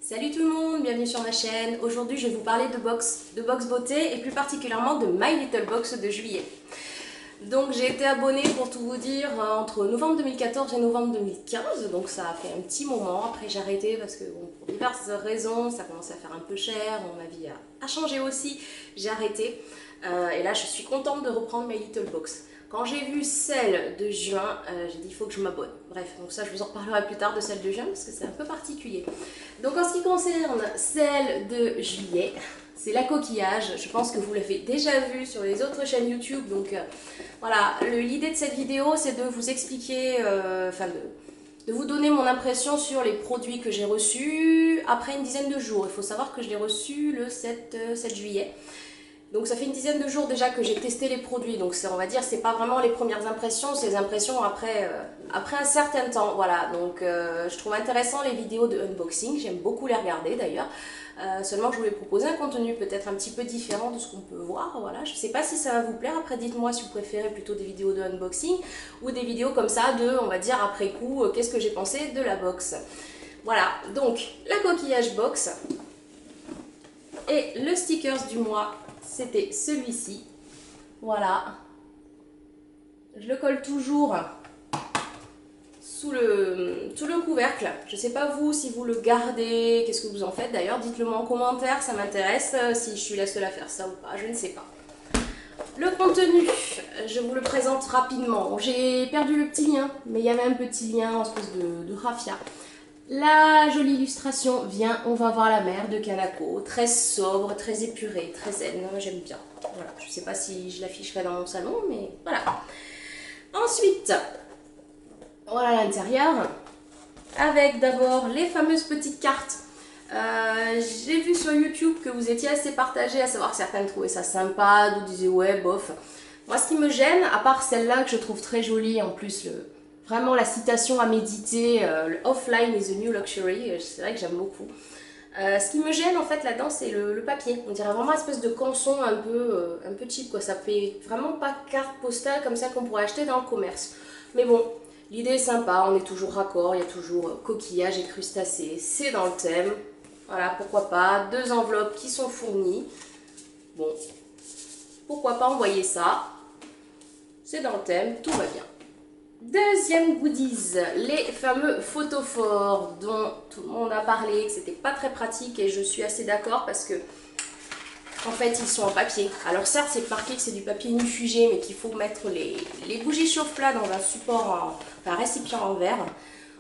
Salut tout le monde, bienvenue sur ma chaîne. Aujourd'hui je vais vous parler de box beauté et plus particulièrement de My Little Box de juillet. Donc j'ai été abonnée pour tout vous dire entre novembre 2014 et novembre 2015, donc ça a fait un petit moment. Après j'ai arrêté parce que bon, pour diverses raisons ça commençait à faire un peu cher, ma vie a changé aussi, j'ai arrêté. Et là je suis contente de reprendre My Little Box. Quand j'ai vu celle de juin, j'ai dit il faut que je m'abonne. Bref, donc ça je vous en reparlerai plus tard de celle de juin parce que c'est un peu particulier. Donc en ce qui concerne celle de juillet, c'est la coquillage. Je pense que vous l'avez déjà vu sur les autres chaînes YouTube. Donc voilà, l'idée de cette vidéo c'est de vous expliquer, de vous donner mon impression sur les produits que j'ai reçus après une dizaine de jours. Il faut savoir que je l'ai reçu le 7 juillet. Donc ça fait une dizaine de jours déjà que j'ai testé les produits, donc on va dire c'est pas vraiment les premières impressions, c'est les impressions après un certain temps. Voilà, donc je trouve intéressant les vidéos de unboxing, j'aime beaucoup les regarder d'ailleurs. Seulement je voulais proposer un contenu peut-être un petit peu différent de ce qu'on peut voir. Voilà, je sais pas si ça va vous plaire, après dites-moi si vous préférez plutôt des vidéos de unboxing ou des vidéos comme ça de, on va dire après coup, qu'est-ce que j'ai pensé de la box. Voilà, donc la coquillage box et le stickers du mois. C'était celui-ci, voilà, je le colle toujours sous le couvercle. Je sais pas vous, si vous le gardez, qu'est-ce que vous en faites d'ailleurs, dites-le moi en commentaire, ça m'intéresse, si je suis la seule à faire ça ou pas, je ne sais pas. Le contenu, je vous le présente rapidement. J'ai perdu le petit lien, mais il y avait un petit lien en espèce de raffia. La jolie illustration, viens, on va voir la mer de Kanako, très sobre, très épurée, très zen, j'aime bien. Voilà, je sais pas si je l'afficherai dans mon salon, mais voilà. Ensuite, voilà l'intérieur, avec d'abord les fameuses petites cartes. J'ai vu sur YouTube que vous étiez assez partagés, à savoir que certaines trouvaient ça sympa, d'autres disaient ouais, bof. Moi, ce qui me gêne, à part celle-là que je trouve très jolie, en plus vraiment la citation à méditer, le offline is the new luxury, c'est vrai que j'aime beaucoup. Ce qui me gêne en fait là-dedans, c'est le papier. On dirait vraiment une espèce de canson un peu cheap, quoi. Ça fait vraiment pas carte postale comme ça qu'on pourrait acheter dans le commerce. Mais bon, l'idée est sympa, on est toujours raccord, il y a toujours coquillage et crustacés, c'est dans le thème. Voilà, pourquoi pas, 2 enveloppes qui sont fournies. Bon, pourquoi pas envoyer ça. C'est dans le thème, tout va bien. Deuxième goodies, les fameux photophores dont tout le monde a parlé, que c'était pas très pratique et je suis assez d'accord parce que en fait ils sont en papier. Alors certes c'est marqué que c'est du papier inufugé mais qu'il faut mettre les bougies chauffe-plat dans un support, un récipient en verre.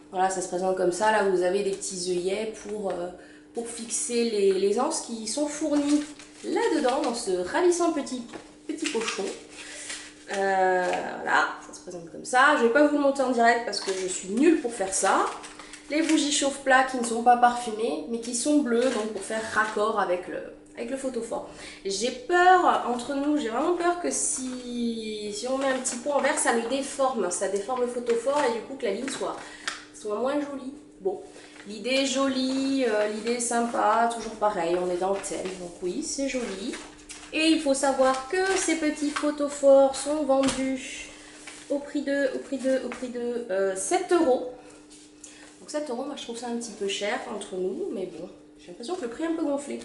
Voilà, ça se présente comme ça, là vous avez des petits œillets pour fixer les anses qui sont fournis là-dedans dans ce ravissant petit pochon. Voilà, ça se présente comme ça. Je ne vais pas vous le montrer en direct parce que je suis nulle pour faire ça. Les bougies chauffe-plat qui ne sont pas parfumées mais qui sont bleues, donc pour faire raccord avec le photophore. J'ai peur, entre nous, j'ai vraiment peur que si on met un petit pot en verre, ça le déforme. Ça déforme le photophore et du coup que la ligne soit moins jolie. Bon, l'idée est jolie, l'idée est sympa, toujours pareil, on est dans le thème. Donc oui, c'est joli. Et il faut savoir que ces petits photophores sont vendus au prix de 7 €. Donc 7 €, moi je trouve ça un petit peu cher entre nous, mais bon, j'ai l'impression que le prix est un peu gonflé.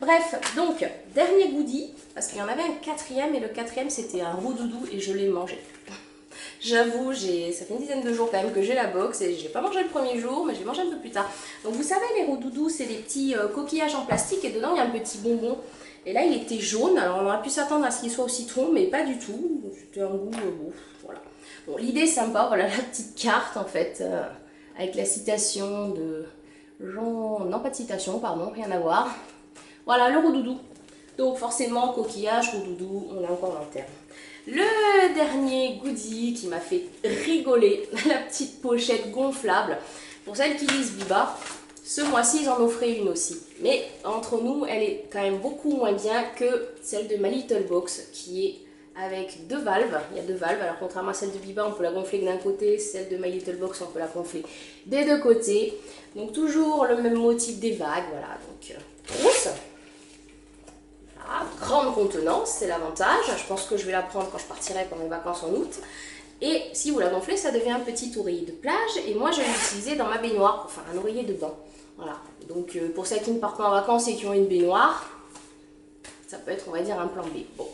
Bref, donc, dernier goodie, parce qu'il y en avait un quatrième, et le quatrième c'était un roux-doudou et je l'ai mangé. J'avoue, ça fait une dizaine de jours quand même que j'ai la box et je l'ai pas mangé le premier jour, mais je l'ai mangé un peu plus tard. Donc vous savez, les roux-doudous, c'est des petits coquillages en plastique et dedans il y a un petit bonbon. Et là, il était jaune, alors on aurait pu s'attendre à ce qu'il soit au citron, mais pas du tout. C'était un goût beau, voilà. Bon, l'idée est sympa, voilà la petite carte en fait, avec la citation de Jean... Non, pas de citation, pardon, rien à voir. Voilà, le roux-doudou. Donc forcément, coquillage, roux-doudou, on est encore dans le terme. Le dernier goodie qui m'a fait rigoler, la petite pochette gonflable. Pour celles qui lisent Biba, ce mois-ci, ils en offraient une aussi. Mais entre nous, elle est quand même beaucoup moins bien que celle de My Little Box, qui est avec 2 valves. Il y a 2 valves. Alors contrairement à celle de Biba, on peut la gonfler que d'un côté. Celle de My Little Box, on peut la gonfler des 2 côtés. Donc toujours le même motif des vagues. Voilà, donc trousse. Voilà, grande contenance, c'est l'avantage. Je pense que je vais la prendre quand je partirai pendant les vacances en août. Et si vous la gonflez, ça devient un petit oreiller de plage. Et moi, je vais l'utiliser dans ma baignoire pour faire un oreiller de bain. Voilà, donc pour celles qui ne partent pas en vacances et qui ont une baignoire, ça peut être, on va dire, un plan B. Bon,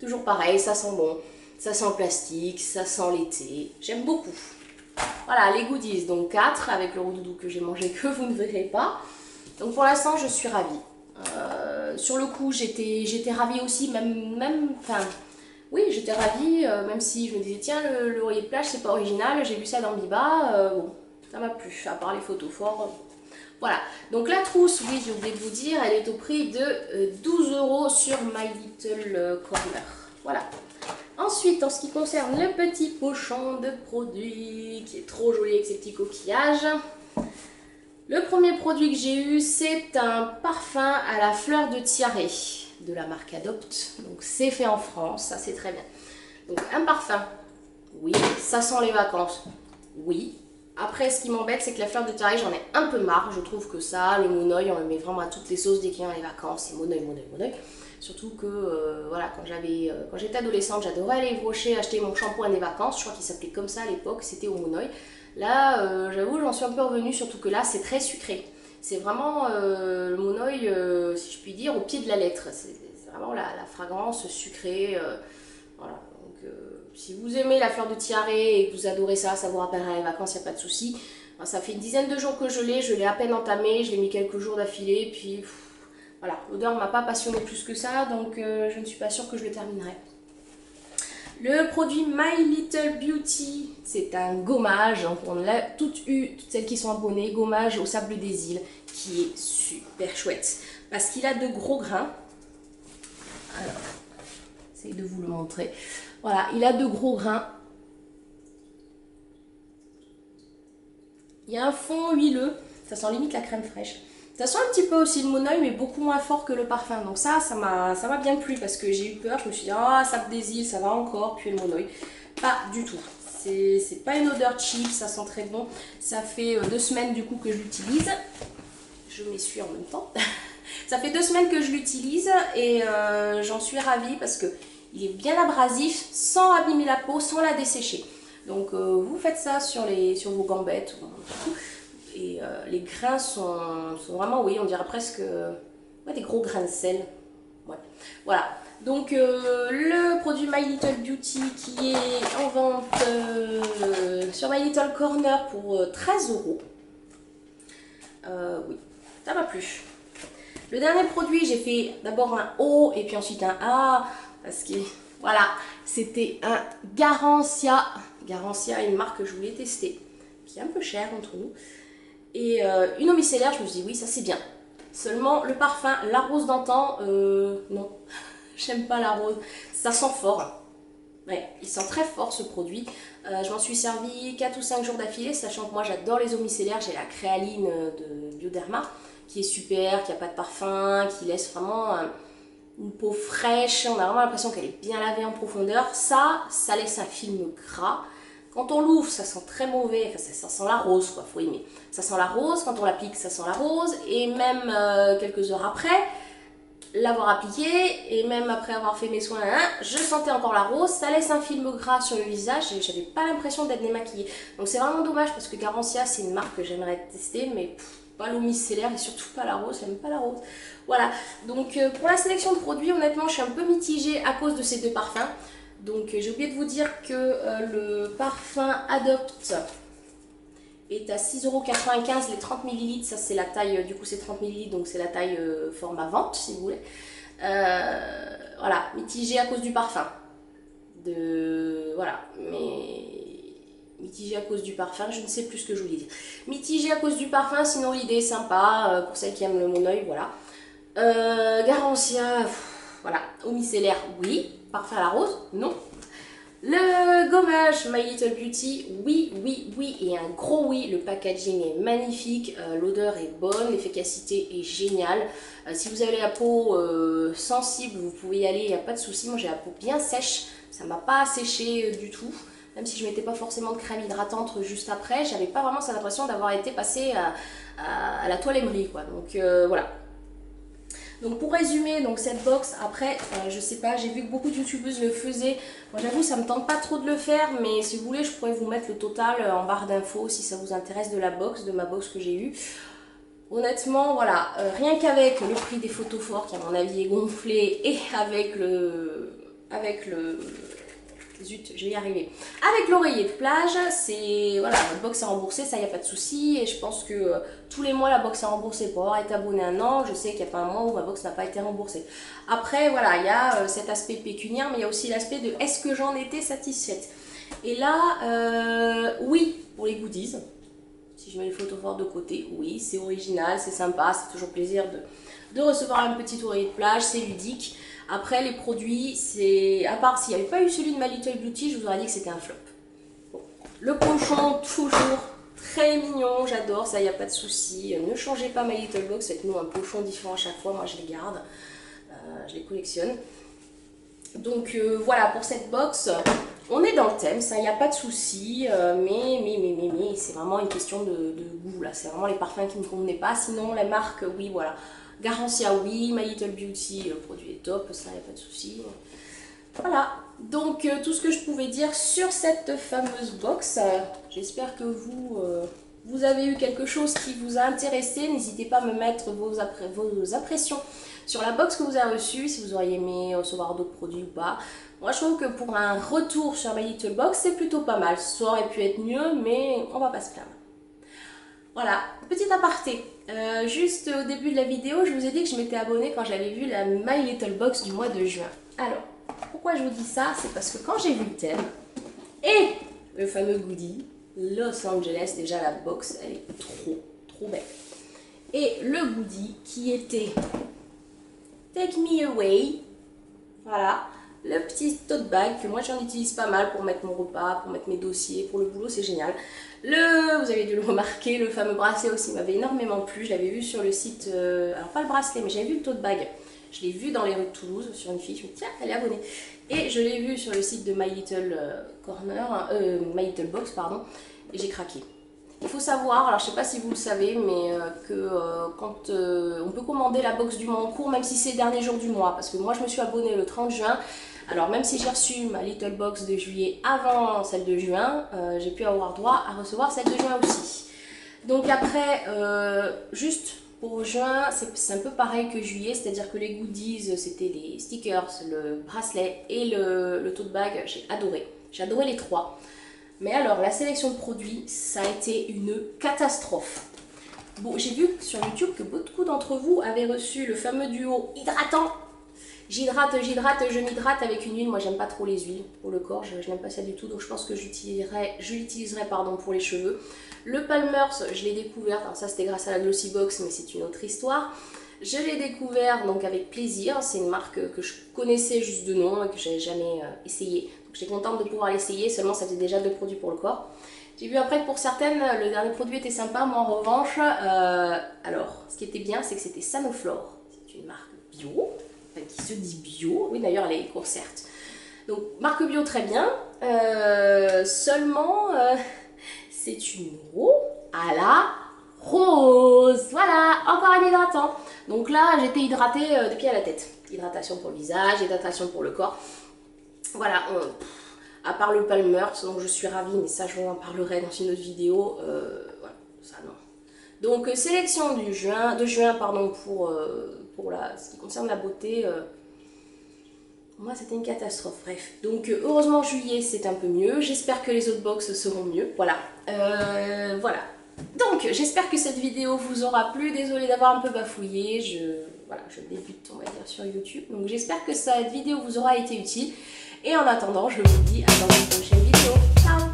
toujours pareil, ça sent bon, ça sent le plastique, ça sent l'été, j'aime beaucoup. Voilà, les goodies, donc 4 avec le roux-doudou que j'ai mangé que vous ne verrez pas. Donc pour l'instant, je suis ravie. Sur le coup, j'étais ravie aussi, enfin, oui, j'étais ravie, même si je me disais, tiens, le oreiller de plage, c'est pas original, j'ai vu ça dans Biba, bon, ça m'a plu, à part les photos forts. Voilà, donc la trousse, oui, j'ai oublié de vous dire, elle est au prix de 12 € sur My Little Corner. Voilà. Ensuite, en ce qui concerne le petit pochon de produits, qui est trop joli avec ses petits coquillages, le premier produit que j'ai eu, c'est un parfum à la fleur de tiaré de la marque Adopt. Donc c'est fait en France, ça c'est très bien. Donc un parfum, oui. Ça sent les vacances, oui. Après, ce qui m'embête, c'est que la fleur de tiaré, j'en ai un peu marre. Je trouve que ça, le monoeil, on le met vraiment à toutes les sauces dès qu'il y a les vacances. C'est monoeil, monoeil, monoeil. Surtout que, voilà, quand j'étais adolescente, j'adorais aller au Rocher acheter mon shampoing des vacances. Je crois qu'il s'appelait comme ça à l'époque, c'était au monoeil. Là, j'avoue, j'en suis un peu revenue, surtout que là, c'est très sucré. C'est vraiment le monoeil, si je puis dire, au pied de la lettre. C'est vraiment la fragrance sucrée. Voilà, donc si vous aimez la fleur de tiaré et que vous adorez ça, ça vous rappellera les vacances, il n'y a pas de souci. Enfin, ça fait une dizaine de jours que je l'ai à peine entamé, je l'ai mis quelques jours d'affilée, puis voilà, l'odeur ne m'a pas passionné plus que ça, donc je ne suis pas sûre que je le terminerai. Le produit My Little Beauty, c'est un gommage, donc on l'a toutes eu, toutes celles qui sont abonnées, gommage au sable des îles, qui est super chouette, parce qu'il a de gros grains. Alors, j'essaie de vous le montrer. Voilà, il a de gros grains. Il y a un fond huileux, ça sent limite la crème fraîche. Ça sent un petit peu aussi le monoeil, mais beaucoup moins fort que le parfum. Donc ça m'a bien plu parce que j'ai eu peur. Je me suis dit, ah, sable des îles, ça va encore. Puis le monoeil, pas du tout. C'est pas une odeur cheap, ça sent très bon. Ça fait 2 semaines du coup que je l'utilise. Je m'essuie en même temps. Ça fait 2 semaines que je l'utilise et j'en suis ravie parce que il est bien abrasif, sans abîmer la peau, sans la dessécher. Donc vous faites ça sur vos gambettes. Et les grains sont vraiment, oui, on dirait presque ouais, des gros grains de sel. Ouais. Voilà. Donc le produit My Little Beauty qui est en vente sur My Little Corner pour 13 €. Oui, ça m'a plu. Le dernier produit, j'ai fait d'abord un O et puis ensuite un A. Parce que, voilà, c'était un Garancia. Garancia est une marque que je voulais tester, qui est un peu chère entre nous. Et une eau micellaire, je me suis dit oui, ça c'est bien. Seulement le parfum, la rose d'antan, non, j'aime pas la rose. Ça sent fort. Ouais, il sent très fort ce produit. Je m'en suis servi 4 ou 5 jours d'affilée, sachant que moi j'adore les eaux micellaires. J'ai la créaline de Bioderma qui est super, qui n'a pas de parfum, qui laisse vraiment une peau fraîche. On a vraiment l'impression qu'elle est bien lavée en profondeur. Ça laisse un film gras. Quand on l'ouvre, ça sent très mauvais, enfin, ça sent la rose, quoi, faut aimer. Ça sent la rose, quand on l'applique, ça sent la rose, et même quelques heures après, l'avoir appliqué, et même après avoir fait mes soins, je sentais encore la rose, ça laisse un film gras sur le visage, et j'avais pas l'impression d'être démaquillée. Donc c'est vraiment dommage, parce que Garancia, c'est une marque que j'aimerais tester, mais pas l'eau micellaire, et surtout pas la rose, j'aime pas la rose. Voilà, donc pour la sélection de produits, honnêtement, je suis un peu mitigée à cause de ces 2 parfums. Donc j'ai oublié de vous dire que le parfum Adopt est à 6,95 € les 30 ml. Ça c'est la taille, du coup c'est 30 ml, donc c'est la taille format vente si vous voulez. Voilà, mitigé à cause du parfum. Voilà, mais mitigé à cause du parfum, je ne sais plus ce que je voulais dire. Mitigé à cause du parfum, sinon l'idée est sympa, pour celles qui aiment le monoeil, voilà. Garancia, voilà, eau micellaire, oui. Parfum à la rose, non. Le gommage My Little Beauty, oui, oui, oui, et un gros oui. Le packaging est magnifique, l'odeur est bonne, l'efficacité est géniale. Si vous avez la peau sensible, vous pouvez y aller, il n'y a pas de souci. Moi j'ai la peau bien sèche, ça m'a pas séché du tout. Même si je mettais pas forcément de crème hydratante juste après, j'avais pas vraiment cette impression d'avoir été passée à la toile émery, quoi. Donc voilà. Donc pour résumer, donc cette box, après, je sais pas, j'ai vu que beaucoup de youtubeuses le faisaient. Moi j'avoue, ça me tente pas trop de le faire, mais si vous voulez, je pourrais vous mettre le total en barre d'infos si ça vous intéresse de la box, de ma box que j'ai eue. Honnêtement, voilà, rien qu'avec le prix des photos forts qui à mon avis est gonflé et avec le zut, je vais y arriver. Avec l'oreiller de plage, c'est voilà, votre box est remboursée, ça y a pas de souci. Et je pense que tous les mois la box est remboursée. Pour avoir été abonné un an, je sais qu'il n'y a pas un mois où ma box n'a pas été remboursée. Après, voilà, il y a cet aspect pécuniaire, mais il y a aussi l'aspect de est-ce que j'en étais satisfaite. Et là, oui, pour les goodies. Si je mets les photos fortes de côté, oui, c'est original, c'est sympa, c'est toujours plaisir de recevoir un petit oreiller de plage, c'est ludique. Après, les produits, c'est à part s'il n'y avait pas eu celui de My Little Beauty, je vous aurais dit que c'était un flop. Bon. Le pochon, toujours très mignon, j'adore, ça, il n'y a pas de souci. Ne changez pas My Little Box, faites-nous un pochon différent à chaque fois, moi je les garde, je les collectionne. Donc voilà, pour cette box, on est dans le thème, ça, il n'y a pas de souci, mais c'est vraiment une question de goût, là, c'est vraiment les parfums qui ne me convenaient pas, sinon la marque, oui, voilà. Garancia, oui, My Little Beauty, le produit est top, ça, il n'y a pas de souci. Voilà, donc tout ce que je pouvais dire sur cette fameuse box. J'espère que vous avez eu quelque chose qui vous a intéressé. N'hésitez pas à me mettre vos impressions sur la box que vous avez reçue, si vous auriez aimé recevoir d'autres produits ou pas. Moi, je trouve que pour un retour sur My Little Box, c'est plutôt pas mal. Ça aurait pu être mieux, mais on va pas se plaindre. Voilà, petit aparté. Juste au début de la vidéo, je vous ai dit que je m'étais abonnée quand j'avais vu la My Little Box du mois de juin. Alors, pourquoi je vous dis ça? C'est parce que quand j'ai vu le thème et le fameux goodie, Los Angeles, déjà la box, elle est trop belle. Et le goodie qui était Take Me Away, voilà, le petit tote bag que moi j'en utilise pas mal pour mettre mon repas, pour mettre mes dossiers, pour le boulot, c'est génial. Vous avez dû le remarquer, le fameux bracelet aussi m'avait énormément plu, je l'avais vu sur le site, alors pas le bracelet, mais j'avais vu le tote bag. Je l'ai vu dans les rues de Toulouse sur une fille, je me dis tiens, elle est abonnée. Et je l'ai vu sur le site de My Little My Little Box, pardon, et j'ai craqué. Il faut savoir, alors je sais pas si vous le savez, mais quand on peut commander la box du mois en cours, même si c'est les derniers jours du mois, parce que moi je me suis abonnée le 30 juin, alors même si j'ai reçu ma Little Box de juillet avant celle de juin, j'ai pu avoir droit à recevoir celle de juin aussi. Donc après, juste pour juin, c'est un peu pareil que juillet, c'est-à-dire que les goodies, c'était les stickers, le bracelet et le tote bag, j'ai adoré les trois. Mais alors, la sélection de produits, ça a été une catastrophe. Bon, j'ai vu sur YouTube que beaucoup d'entre vous avaient reçu le fameux duo hydratant. J'hydrate, je m'hydrate avec une huile. Moi, j'aime pas trop les huiles pour le corps, je n'aime pas ça du tout. Donc, je pense que je l'utiliserai pour les cheveux. Le Palmer's, je l'ai découvert. Alors ça, c'était grâce à la Glossy Box, mais c'est une autre histoire. Je l'ai découvert donc avec plaisir. C'est une marque que je connaissais juste de nom et que j'avais jamais essayé. J'étais contente de pouvoir l'essayer, seulement ça faisait déjà 2 produits pour le corps. J'ai vu après que pour certaines, le dernier produit était sympa, moi en revanche, alors ce qui était bien, c'est que c'était Sanoflore. C'est une marque bio, enfin, qui se dit bio, oui d'ailleurs elle est éco certes. Donc marque bio très bien, seulement c'est une eau à la rose. Voilà, encore un hydratant. Donc là j'étais hydratée des pieds à la tête. Hydratation pour le visage, hydratation pour le corps. Voilà, à part le Palmer's, donc je suis ravie, mais ça je vous en parlerai dans une autre vidéo. Voilà, ça non. Donc sélection de juin pardon, pour ce qui concerne la beauté. Moi c'était une catastrophe, bref. Donc heureusement juillet c'est un peu mieux, j'espère que les autres box seront mieux, voilà. Voilà. Donc j'espère que cette vidéo vous aura plu, désolée d'avoir un peu bafouillé, voilà, je débute on va dire sur YouTube. Donc j'espère que cette vidéo vous aura été utile. Et en attendant, je vous dis à dans une prochaine vidéo. Ciao!